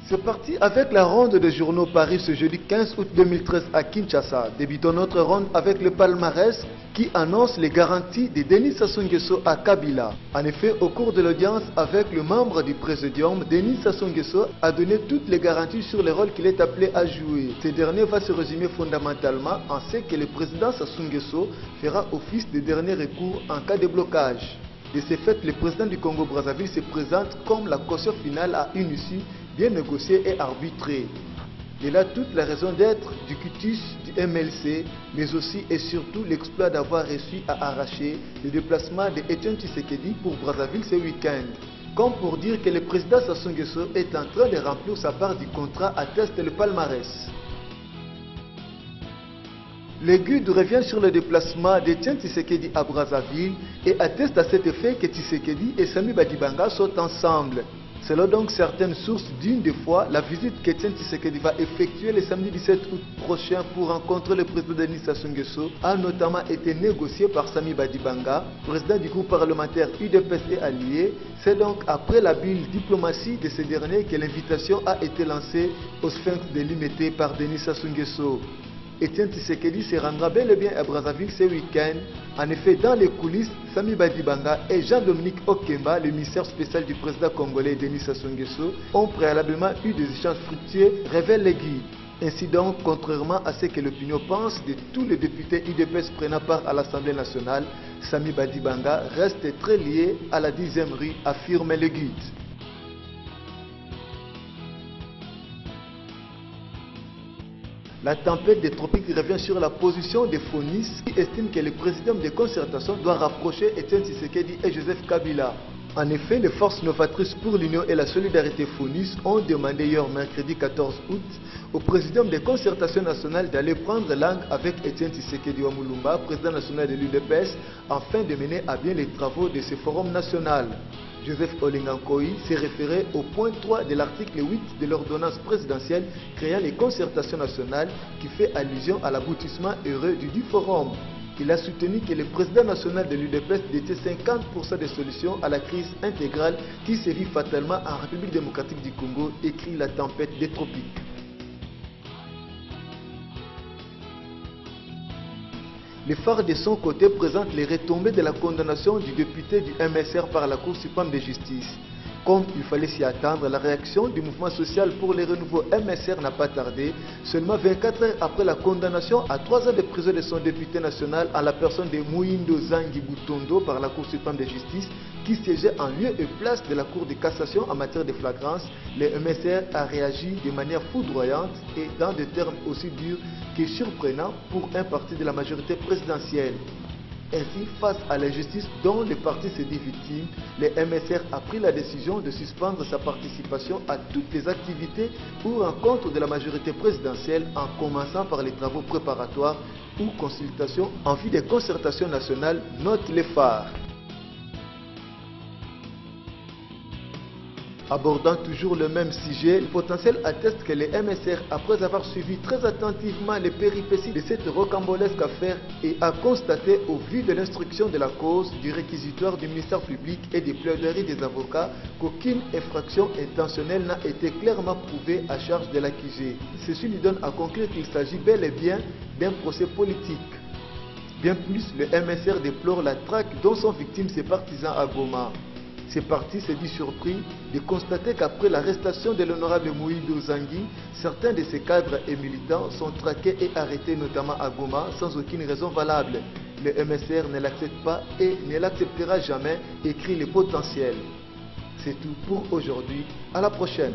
C'est parti avec la ronde des journaux Paris ce jeudi 15 août 2013 à Kinshasa. Débutons notre ronde avec le palmarès qui annonce les garanties de Denis Sassou Nguesso à Kabila. En effet, au cours de l'audience avec le membre du Présidium, Denis Sassou Nguesso a donné toutes les garanties sur le rôle qu'il est appelé à jouer. Ce dernier va se résumer fondamentalement en ce que le président Sassou Nguesso fera office de dernier recours en cas de blocage. De ce fait, le président du Congo-Brazzaville se présente comme la caution finale à une issue bien négociée et arbitrée. Il a toute la raison d'être du quitus du MLC, mais aussi et surtout l'exploit d'avoir réussi à arracher le déplacement de Etienne Tshisekedi pour Brazzaville ce week-end. Comme pour dire que le président Sassou Nguesso est en train de remplir sa part du contrat, atteste le palmarès. Le GUD revient sur le déplacement d'Etienne Tshisekedi à Brazzaville et atteste à cet effet que Tshisekedi et Samy Badibanga sont ensemble. Selon donc certaines sources, d'une des fois, la visite qu'Etienne Tshisekedi va effectuer le samedi 17 août prochain pour rencontrer le président Denis Sassou Nguesso a notamment été négociée par Samy Badibanga, président du groupe parlementaire UDPS et alliés. C'est donc après la bulle diplomatie de ce dernier que l'invitation a été lancée au Sphinx de Limité par Denis Sassou Nguesso. Etienne Tshisekedi se rendra bel et bien à Brazzaville ce week-end. En effet, dans les coulisses, Samy Badibanga et Jean-Dominique Okemba, le ministère spécial du président congolais Denis Sassou Nguesso, ont préalablement eu des échanges fructueux, révèle le GUD. Ainsi donc, contrairement à ce que l'opinion pense de tous les députés UDPS prenant part à l'Assemblée nationale, Samy Badibanga reste très lié à la 10e rue, affirme le GUD. La tempête des tropiques revient sur la position des Fonis qui estiment que le président de concertation doit rapprocher Etienne Tshisekedi et Joseph Kabila. En effet, les forces novatrices pour l'Union et la solidarité Fonis ont demandé hier mercredi 14 août au président de concertation nationale d'aller prendre langue avec Etienne Tshisekedi Wamulumba, président national de l'UDPS, afin de mener à bien les travaux de ce forum national. Joseph Olengankoy s'est référé au point 3 de l'article 8 de l'ordonnance présidentielle créant les concertations nationales qui fait allusion à l'aboutissement heureux du dit forum. Il a soutenu que le président national de l'UDPS détient 50% des solutions à la crise intégrale qui sévit fatalement en République démocratique du Congo, écrit la tempête des tropiques. Le phare de son côté présente les retombées de la condamnation du député du MSR par la Cour suprême de justice. Comme il fallait s'y attendre, la réaction du mouvement social pour les renouveaux MSR n'a pas tardé. Seulement 24 heures après la condamnation à 3 ans de prison de son député national à la personne de Mouindo Zangi Butondo par la Cour suprême de justice, qui siégeait en lieu et place de la Cour de cassation en matière de flagrance, le MSR a réagi de manière foudroyante et dans des termes aussi durs que surprenants pour un parti de la majorité présidentielle. Ainsi, face à l'injustice dont le parti s'est dit victime, le MSR a pris la décision de suspendre sa participation à toutes les activités ou rencontres de la majorité présidentielle, en commençant par les travaux préparatoires ou consultations en vue des concertations nationales, note le phare. Abordant toujours le même sujet, le potentiel atteste que le MSR, après avoir suivi très attentivement les péripéties de cette rocambolesque affaire et a constaté au vu de l'instruction de la cause, du réquisitoire du ministère public et des plaidoiries des avocats qu'aucune infraction intentionnelle n'a été clairement prouvée à charge de l'accusé. Ceci lui donne à conclure qu'il s'agit bel et bien d'un procès politique. Bien plus, le MSR déplore la traque dont sont victimes ses partisans à Goma. Ce parti s'est dit surpris de constater qu'après l'arrestation de l'honorable Mouindo Zangi, certains de ses cadres et militants sont traqués et arrêtés notamment à Goma sans aucune raison valable. Le MSR ne l'accepte pas et ne l'acceptera jamais, écrit le potentiel. C'est tout pour aujourd'hui. À la prochaine.